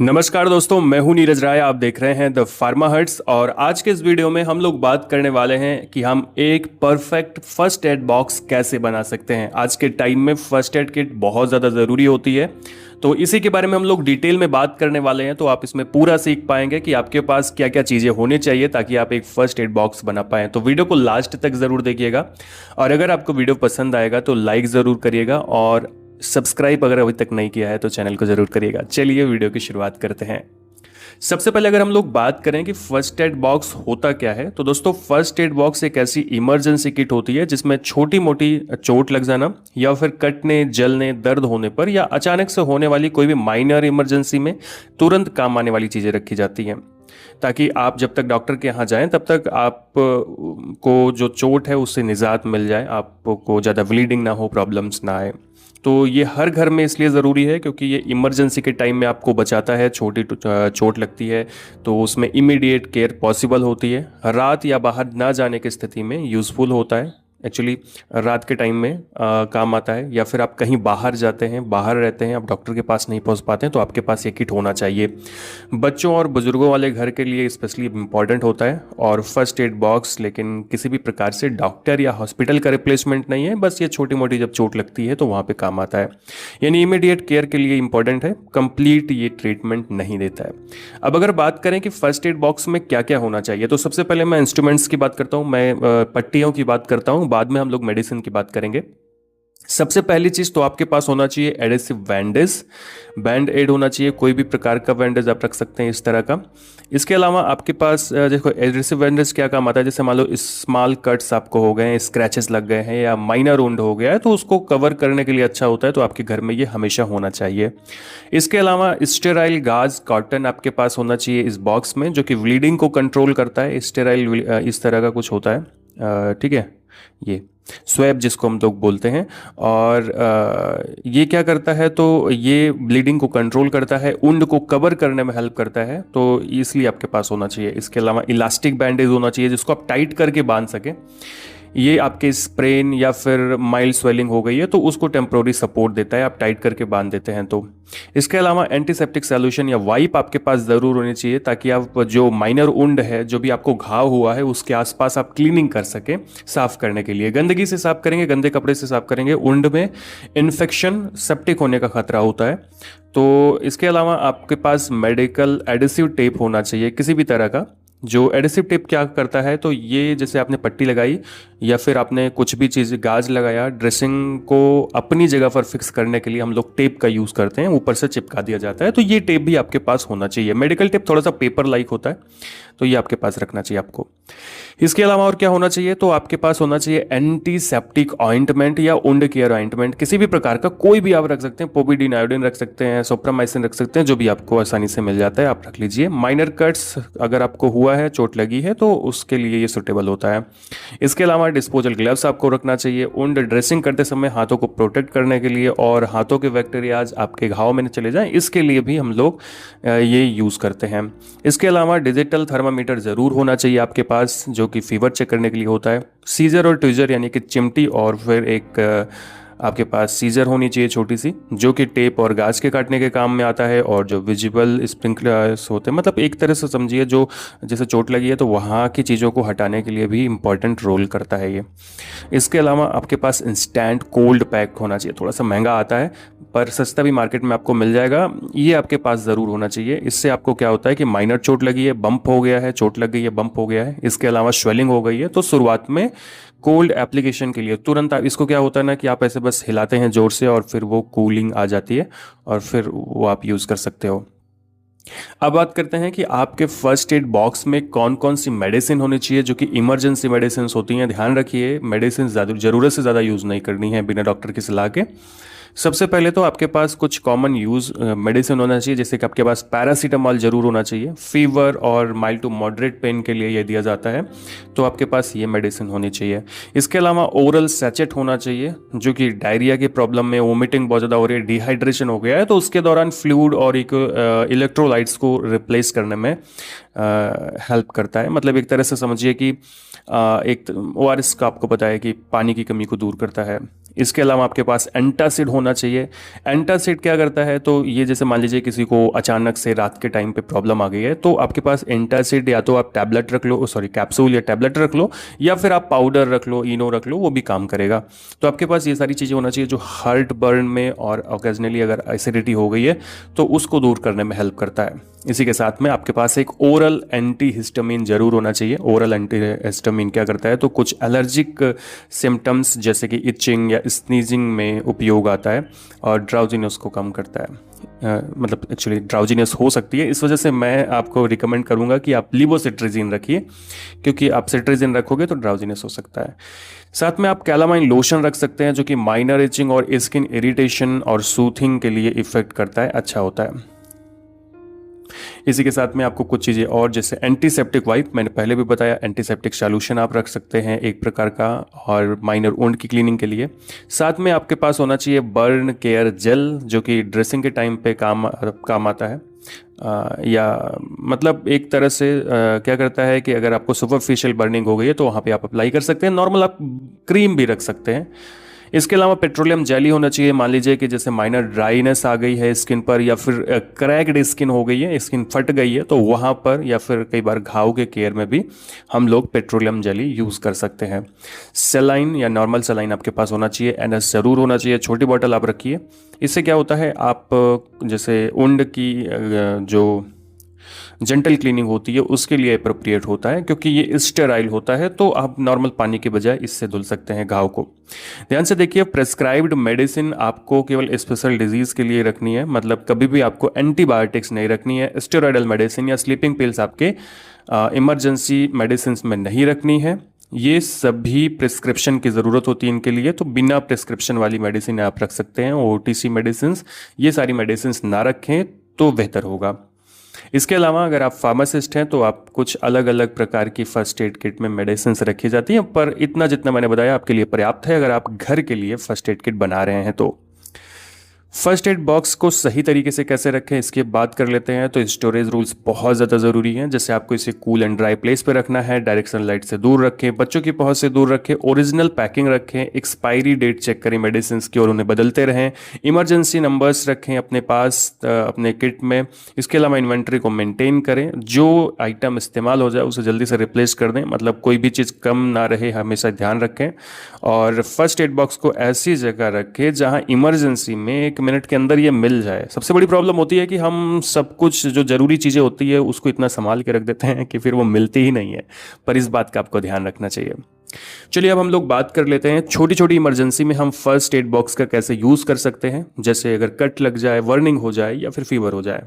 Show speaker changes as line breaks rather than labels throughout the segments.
नमस्कार दोस्तों, मैं हूं नीरज राय। आप देख रहे हैं द फार्मा हर्ट्स और आज के इस वीडियो में हम लोग बात करने वाले हैं कि हम एक परफेक्ट फर्स्ट एड बॉक्स कैसे बना सकते हैं। आज के टाइम में फर्स्ट एड किट बहुत ज़्यादा ज़रूरी होती है, तो इसी के बारे में हम लोग डिटेल में बात करने वाले हैं। तो आप इसमें पूरा सीख पाएंगे कि आपके पास क्या क्या चीज़ें होनी चाहिए ताकि आप एक फर्स्ट एड बॉक्स बना पाएं। तो वीडियो को लास्ट तक ज़रूर देखिएगा और अगर आपको वीडियो पसंद आएगा तो लाइक ज़रूर करिएगा और सब्सक्राइब अगर अभी तक नहीं किया है तो चैनल को जरूर करिएगा। चलिए वीडियो की शुरुआत करते हैं। सबसे पहले अगर हम लोग बात करें कि फर्स्ट एड बॉक्स होता क्या है, तो दोस्तों फर्स्ट एड बॉक्स एक ऐसी इमरजेंसी किट होती है जिसमें छोटी मोटी चोट लग जाना या फिर कटने, जलने, दर्द होने पर या अचानक से होने वाली कोई भी माइनर इमरजेंसी में तुरंत काम आने वाली चीज़ें रखी जाती हैं, ताकि आप जब तक डॉक्टर के यहाँ जाएं तब तक आप को जो चोट है उससे निजात मिल जाए, आपको ज़्यादा ब्लीडिंग ना हो, प्रॉब्लम्स ना आए। तो ये हर घर में इसलिए ज़रूरी है क्योंकि ये इमरजेंसी के टाइम में आपको बचाता है। छोटी चोट लगती है तो उसमें इमीडिएट केयर पॉसिबल होती है। रात या बाहर ना जाने की स्थिति में यूज़फुल होता है। एक्चुअली रात के टाइम में काम आता है, या फिर आप कहीं बाहर जाते हैं, बाहर रहते हैं, आप डॉक्टर के पास नहीं पहुंच पाते हैं तो आपके पास ये किट होना चाहिए। बच्चों और बुजुर्गों वाले घर के लिए स्पेशली इम्पॉर्टेंट होता है। और फर्स्ट एड बॉक्स लेकिन किसी भी प्रकार से डॉक्टर या हॉस्पिटल का रिप्लेसमेंट नहीं है, बस ये छोटी मोटी जब चोट लगती है तो वहाँ पे काम आता है, यानी इमीडिएट केयर के लिए इंपॉर्टेंट है, कंप्लीट ये ट्रीटमेंट नहीं देता है। अब अगर बात करें कि फर्स्ट एड बॉक्स में क्या क्या होना चाहिए, तो सबसे पहले मैं इंस्ट्रूमेंट्स की बात करता हूँ, मैं पट्टियों की बात करता हूँ, बाद में हम लोग मेडिसिन की बात करेंगे। सबसे पहली चीज तो आपके पास होना चाहिए एडेसिव बैंडेज, बैंड एड होना चाहिए। कोई भी प्रकार का बैंडेज आप रख सकते हैं इस तरह का। इसके अलावा आपके पास देखो एडेसिव बैंडेज क्या काम आता है, जैसे मान लो स्मॉल कट्स आपको हो गए हैं, स्क्रैचेस लग गए हैं या माइनर वुंड हो गया है तो उसको कवर करने के लिए अच्छा होता है, तो आपके घर में ये हमेशा होना चाहिए। इसके अलावा स्टेराइल गाज कॉटन आपके पास होना चाहिए इस बॉक्स में, जो कि ब्लीडिंग को कंट्रोल करता है। स्टेराइल इस तरह का कुछ होता है, ठीक है, ये स्वैब जिसको हम लोग बोलते हैं। और ये क्या करता है, तो ये ब्लीडिंग को कंट्रोल करता है, वुंड को कवर करने में हेल्प करता है, तो इसलिए आपके पास होना चाहिए। इसके अलावा इलास्टिक बैंडेज होना चाहिए जिसको आप टाइट करके बांध सकें। ये आपके स्प्रेन या फिर माइल्ड स्वेलिंग हो गई है तो उसको टेम्प्रोरी सपोर्ट देता है, आप टाइट करके बांध देते हैं तो। इसके अलावा एंटीसेप्टिक सॉल्यूशन या वाइप आपके पास ज़रूर होनी चाहिए, ताकि आप जो माइनर वुंड है, जो भी आपको घाव हुआ है, उसके आसपास आप क्लीनिंग कर सकें। साफ करने के लिए गंदगी से साफ करेंगे, गंदे कपड़े से साफ करेंगे, वुंड में इन्फेक्शन, सेप्टिक होने का खतरा होता है। तो इसके अलावा आपके पास मेडिकल एडिसिव टेप होना चाहिए किसी भी तरह का। जो एडिसिव टेप क्या करता है, तो ये जैसे आपने पट्टी लगाई या फिर आपने कुछ भी चीज़ गाज लगाया, ड्रेसिंग को अपनी जगह पर फिक्स करने के लिए हम लोग टेप का यूज़ करते हैं, ऊपर से चिपका दिया जाता है, तो ये टेप भी आपके पास होना चाहिए। मेडिकल टेप थोड़ा सा पेपर लाइक होता है, तो ये आपके पास रखना चाहिए आपको। इसके अलावा और क्या होना चाहिए, तो आपके पास होना चाहिए एंटीसेप्टिक ऑइंटमेंट या वुंड केयर ऑइंटमेंट, किसी भी प्रकार का, कोई भी आप रख सकते हैं। पोविडीन आयोडीन रख सकते हैं, सोप्रामाइसिन रख सकते हैं, जो भी आपको आसानी से मिल जाता है आप रख लीजिए। माइनर कट्स अगर आपको हुआ है, चोट लगी है, तो उसके लिए ये सुटेबल होता है। इसके अलावा डिस्पोजल ग्लव्स आपको रखना चाहिए वुंड ड्रेसिंग करते समय, हाथों को प्रोटेक्ट करने के लिए, और हाथों के बैक्टीरियाज आपके घाव में न चले जाएं, इसके लिए भी हम लोग ये यूज़ करते हैं। इसके अलावा डिजिटल थर्मामीटर ज़रूर होना चाहिए आपके पास, जो कि फीवर चेक करने के लिए होता है। सीजर और ट्विजर यानी कि चिमटी, और फिर एक आपके पास सीजर होनी चाहिए छोटी सी, जो कि टेप और गाज के काटने के काम में आता है। और जो विजिबल स्प्रिंकलर्स होते हैं, मतलब एक तरह से समझिए जो जैसे चोट लगी है तो वहाँ की चीज़ों को हटाने के लिए भी इंपॉर्टेंट रोल करता है ये। इसके अलावा आपके पास इंस्टेंट कोल्ड पैक होना चाहिए, थोड़ा सा महंगा आता है पर सस्ता भी मार्केट में आपको मिल जाएगा, ये आपके पास ज़रूर होना चाहिए। इससे आपको क्या होता है कि माइनर चोट लगी है, बम्प हो गया है, चोट लग गई है, बम्प हो गया है, इसके अलावा स्वेलिंग हो गई है, तो शुरुआत में कोल्ड एप्लीकेशन के लिए तुरंत आप इसको क्या होता है ना कि आप ऐसे बस हिलाते हैं ज़ोर से और फिर वो कूलिंग आ जाती है और फिर वो आप यूज़ कर सकते हो। अब बात करते हैं कि आपके फर्स्ट एड बॉक्स में कौन कौन सी मेडिसिन होनी चाहिए, जो कि इमरजेंसी मेडिसिन होती हैं। ध्यान रखिए, मेडिसिन ज़रूरत से ज़्यादा यूज़ नहीं करनी है बिना डॉक्टर की सलाह के। सबसे पहले तो आपके पास कुछ कॉमन यूज़ मेडिसिन होना चाहिए, जैसे कि आपके पास पैरासीटामॉल जरूर होना चाहिए। फीवर और माइल्ड टू मॉडरेट पेन के लिए ये दिया जाता है, तो आपके पास ये मेडिसिन होनी चाहिए। इसके अलावा ओरल सैचेट होना चाहिए, जो कि डायरिया की प्रॉब्लम में, वोमिटिंग बहुत ज़्यादा हो रही है, डिहाइड्रेशन हो गया है, तो उसके दौरान फ्लूइड और इलेक्ट्रोलाइट्स को रिप्लेस करने में हेल्प करता है। मतलब एक तरह से समझिए कि एक ORS का आपको पता है कि पानी की कमी को दूर करता है। इसके अलावा आपके पास एंटासिड होना चाहिए। एंटासिड क्या करता है, तो ये जैसे मान लीजिए किसी को अचानक से रात के टाइम पे प्रॉब्लम आ गई है, तो आपके पास एंटासिड या तो आप टैबलेट रख लो, सॉरी कैप्सूल या टैबलेट रख लो, या फिर आप पाउडर रख लो, इनो रख लो, वो भी काम करेगा। तो आपके पास ये सारी चीज़ें होना चाहिए जो हार्ट बर्न में और ओकेजनली अगर एसिडिटी हो गई है तो उसको दूर करने में हेल्प करता है। इसी के साथ में आपके पास एक ओरल एंटी हिस्टामिन जरूर होना चाहिए। ओरल एंटी हिस्टामिन क्या करता है, तो कुछ एलर्जिक सिम्टम्स जैसे कि इचिंग या स्नीजिंग में उपयोग आता है और ड्राउजीनेस को कम करता है। मतलब एक्चुअली ड्राउजीनेस हो सकती है, इस वजह से मैं आपको रिकमेंड करूंगा कि आप लिवोसिट्रिजिन रखिए, क्योंकि आप सिट्रिजिन रखोगे तो ड्राउजीनेस हो सकता है। साथ में आप कैलामाइन लोशन रख सकते हैं जो कि माइनर इचिंग और स्किन इरिटेशन और सूथिंग के लिए इफेक्ट करता है, अच्छा होता है। इसी के साथ में आपको कुछ चीज़ें और, जैसे एंटीसेप्टिक वाइप, मैंने पहले भी बताया, एंटीसेप्टिक सॉल्यूशन आप रख सकते हैं एक प्रकार का, और माइनर वुंड की क्लीनिंग के लिए। साथ में आपके पास होना चाहिए बर्न केयर जेल जो कि ड्रेसिंग के टाइम पे काम आता है। या मतलब एक तरह से क्या करता है कि अगर आपको सुपरफिशियल बर्निंग हो गई है तो वहाँ पे आप अप्लाई कर सकते हैं। नॉर्मल आप क्रीम भी रख सकते हैं। इसके अलावा पेट्रोलियम जेली होना चाहिए। मान लीजिए कि जैसे माइनर ड्राइनेस आ गई है स्किन पर, या फिर क्रैक्ड स्किन हो गई है, स्किन फट गई है, तो वहाँ पर या फिर कई बार घाव के केयर में भी हम लोग पेट्रोलियम जेली यूज़ कर सकते हैं। सेलाइन या नॉर्मल सेलाइन आपके पास होना चाहिए। एनएस ज़रूर होना चाहिए, छोटी बॉटल आप रखिए। इससे क्या होता है, आप जैसे उंड की जो जेंटल क्लीनिंग होती है उसके लिए अप्रोप्रिएट होता है, क्योंकि ये स्टेराइल होता है, तो आप नॉर्मल पानी के बजाय इससे धुल सकते हैं घाव को। ध्यान से देखिए, प्रेस्क्राइब्ड मेडिसिन आपको केवल स्पेशल डिजीज के लिए रखनी है, मतलब कभी भी आपको एंटीबायोटिक्स नहीं रखनी है। स्टेरॉयडल मेडिसिन या स्लीपिंग पिल्स आपके इमरजेंसी मेडिसिन में नहीं रखनी है। ये सभी प्रिस्क्रिप्शन की ज़रूरत होती है इनके लिए, तो बिना प्रिस्क्रिप्शन वाली मेडिसिन आप रख सकते हैं, ओटीसी मेडिसिन। ये सारी मेडिसिन ना रखें तो बेहतर होगा। इसके अलावा अगर आप फार्मासिस्ट हैं तो आप कुछ अलग अलग प्रकार की फर्स्ट एड किट में मेडिसिन रखी जाती हैं, पर इतना जितना मैंने बताया आपके लिए पर्याप्त है अगर आप घर के लिए फर्स्ट एड किट बना रहे हैं तो। फर्स्ट एड बॉक्स को सही तरीके से कैसे रखें इसकी बात कर लेते हैं। तो स्टोरेज रूल्स बहुत ज़्यादा ज़रूरी हैं। जैसे आपको इसे कूल एंड ड्राई प्लेस पे रखना है, डायरेक्शन लाइट से दूर रखें, बच्चों की पहुंच से दूर रखें, ओरिजिनल पैकिंग रखें, एक्सपायरी डेट चेक करें मेडिसिन की और उन्हें बदलते रहें, इमरजेंसी नंबर्स रखें अपने पास अपने किट में। इसके अलावा इन्वेंट्री को मेंटेन करें, जो आइटम इस्तेमाल हो जाए उसे जल्दी से रिप्लेस कर दें, मतलब कोई भी चीज़ कम ना रहे, हमेशा ध्यान रखें। और फर्स्ट एड बॉक्स को ऐसी जगह रखें जहां इमरजेंसी में 1 मिनट के अंदर ये मिल जाए। सबसे बड़ी प्रॉब्लम होती है कि हम सब कुछ जो ज़रूरी चीज़ें होती है उसको इतना संभाल के रख देते हैं कि फिर वो मिलती ही नहीं है, पर इस बात का आपको ध्यान रखना चाहिए। चलिए अब हम लोग बात कर लेते हैं छोटी छोटी इमरजेंसी में हम फर्स्ट एड बॉक्स का कैसे यूज़ कर सकते हैं। जैसे अगर कट लग जाए, वर्निंग हो जाए या फिर फीवर हो जाए।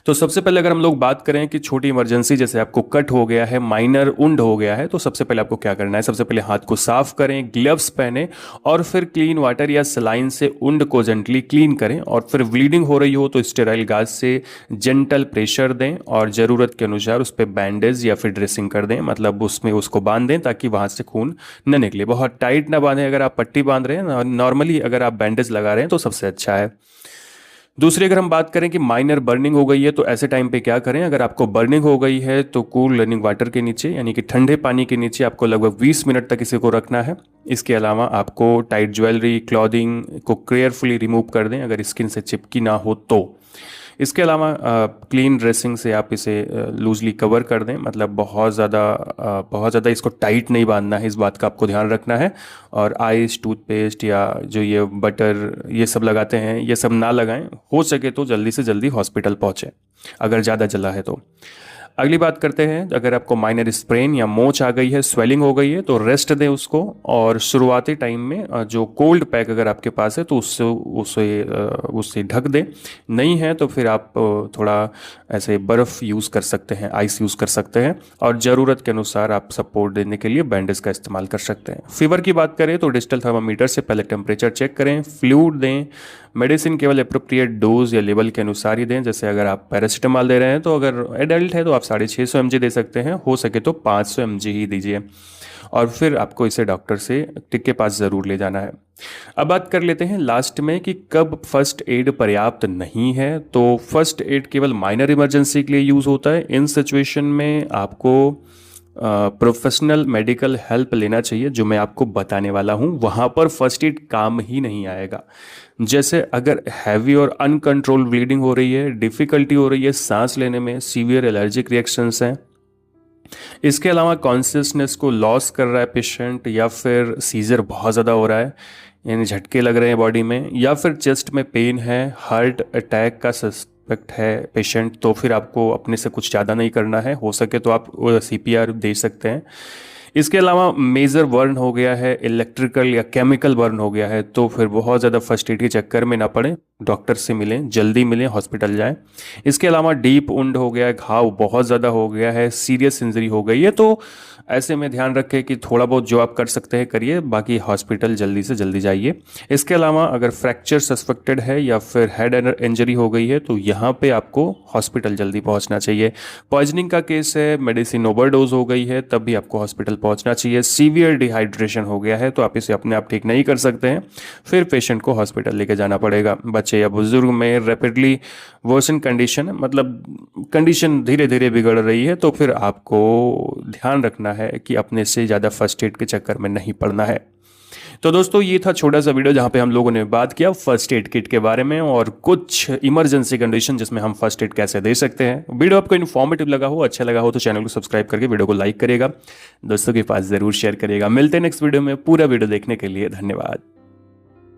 तो सबसे पहले अगर हम लोग बात करें कि छोटी इमरजेंसी, जैसे आपको कट हो गया है, माइनर वुंड हो गया है, तो सबसे पहले आपको क्या करना है, सबसे पहले हाथ को साफ करें, ग्लव्स पहने और फिर क्लीन वाटर या सलाइन से वुंड को जेंटली क्लीन करें। और फिर ब्लीडिंग हो रही हो तो स्टेराइल गाज से जेंटल प्रेशर दें और ज़रूरत के अनुसार उस पर बैंडेज या फिर ड्रेसिंग कर दें, मतलब उसमें उसको बांध दें ताकि वहाँ से खून न निकले। बहुत टाइट ना बांधें, अगर आप पट्टी बांध रहे हैं, नॉर्मली अगर आप बैंडेज लगा रहे हैं तो सबसे अच्छा है। दूसरी अगर हम बात करें कि माइनर बर्निंग हो गई है तो ऐसे टाइम पे क्या करें। अगर आपको बर्निंग हो गई है तो कूल रनिंग वाटर के नीचे, यानी कि ठंडे पानी के नीचे आपको लगभग 20 मिनट तक इसे को रखना है। इसके अलावा आपको टाइट ज्वेलरी, क्लॉथिंग को केयरफुली रिमूव कर दें अगर स्किन से चिपकी ना हो तो। इसके अलावा क्लीन ड्रेसिंग से आप इसे लूजली कवर कर दें, मतलब बहुत ज़्यादा इसको टाइट नहीं बांधना है, इस बात का आपको ध्यान रखना है। और आइस, टूथपेस्ट या जो ये बटर ये सब लगाते हैं ये सब ना लगाएं। हो सके तो जल्दी से जल्दी हॉस्पिटल पहुँचें अगर ज़्यादा जला है तो। अगली बात करते हैं, अगर आपको माइनर स्प्रेन या मोच आ गई है, स्वेलिंग हो गई है, तो रेस्ट दें उसको। और शुरुआती टाइम में जो कोल्ड पैक अगर आपके पास है तो उससे ढक दें। नहीं है तो फिर आप थोड़ा ऐसे बर्फ़ यूज़ कर सकते हैं, आइस यूज़ कर सकते हैं। और ज़रूरत के अनुसार आप सपोर्ट देने के लिए बैंडेज का इस्तेमाल कर सकते हैं। फीवर की बात करें तो डिजिटल थर्मामीटर से पहले टेम्परेचर चेक करें, फ्लूइड दें। मेडिसिन केवल अप्रोप्रिएट डोज या लेवल के अनुसार ही दें। जैसे अगर आप पैरासीटामॉल दे रहे हैं तो अगर एडल्ट है तो आप 650 mg दे सकते हैं, हो सके तो 500 mg ही दीजिए। और फिर आपको इसे डॉक्टर से के पास ज़रूर ले जाना है। अब बात कर लेते हैं लास्ट में कि कब फर्स्ट एड पर्याप्त नहीं है। तो फर्स्ट एड केवल माइनर इमरजेंसी के लिए यूज़ होता है। इन सिचुएशन में आपको प्रोफेशनल मेडिकल हेल्प लेना चाहिए, जो मैं आपको बताने वाला हूँ। वहाँ पर फर्स्ट एड काम ही नहीं आएगा। जैसे अगर हैवी और अनकंट्रोल ब्लीडिंग हो रही है, डिफ़िकल्टी हो रही है सांस लेने में, सीवियर एलर्जिक रिएक्शंस हैं, इसके अलावा कॉन्शियसनेस को लॉस कर रहा है पेशेंट, या फिर सीजर बहुत ज़्यादा हो रहा है, यानी झटके लग रहे हैं बॉडी में, या फिर चेस्ट में पेन है, हार्ट अटैक का सस्पेक्ट है पेशेंट, तो फिर आपको अपने से कुछ ज़्यादा नहीं करना है। हो सके तो आप CPR दे सकते हैं। इसके अलावा मेजर बर्न हो गया है, इलेक्ट्रिकल या केमिकल बर्न हो गया है, तो फिर बहुत ज़्यादा फर्स्ट एड के चक्कर में ना पड़े, डॉक्टर से मिलें, जल्दी मिलें, हॉस्पिटल जाएं। इसके अलावा डीप वुंड हो गया है, घाव बहुत ज़्यादा हो गया है, सीरियस इंजरी हो गई है, तो ऐसे में ध्यान रखें कि थोड़ा बहुत जो आप कर सकते हैं करिए, बाकी हॉस्पिटल जल्दी से जल्दी जाइए। इसके अलावा अगर फ्रैक्चर सस्पेक्टेड है या फिर हेड इंजरी हो गई है, तो यहाँ पे आपको हॉस्पिटल जल्दी पहुँचना चाहिए। पॉइजनिंग का केस है, मेडिसिन ओवरडोज हो गई है, तब भी आपको हॉस्पिटल पहुँचना चाहिए। सीवियर डिहाइड्रेशन हो गया है, तो आप इसे अपने आप ठीक नहीं कर सकते हैं, फिर पेशेंट को हॉस्पिटल लेके जाना पड़ेगा। बच्चे या बुजुर्ग में रैपिडली वर्सन कंडीशन, मतलब कंडीशन धीरे धीरे बिगड़ रही है, तो फिर आपको ध्यान रखना है कि अपने से ज़्यादा फर्स्ट एड के चक्कर में नहीं पड़ना है। तो दोस्तों, ये था छोटा सा वीडियो जहाँ पे हम लोगों ने बात किया फर्स्ट एड किट के बारे में और कुछ इमरजेंसी कंडीशन जिसमें हम फर्स्ट एड कैसे दे सकते हैं। वीडियो आपको इन्फॉर्मेटिव लगा हो, अच्छा लगा हो, तो चैनल को सब्सक्राइब करके वीडियो को लाइक करिएगा, दोस्तों के पास ज़रूर शेयर करिएगा। मिलते हैं नेक्स्ट वीडियो में। पूरा वीडियो देखने के लिए धन्यवाद।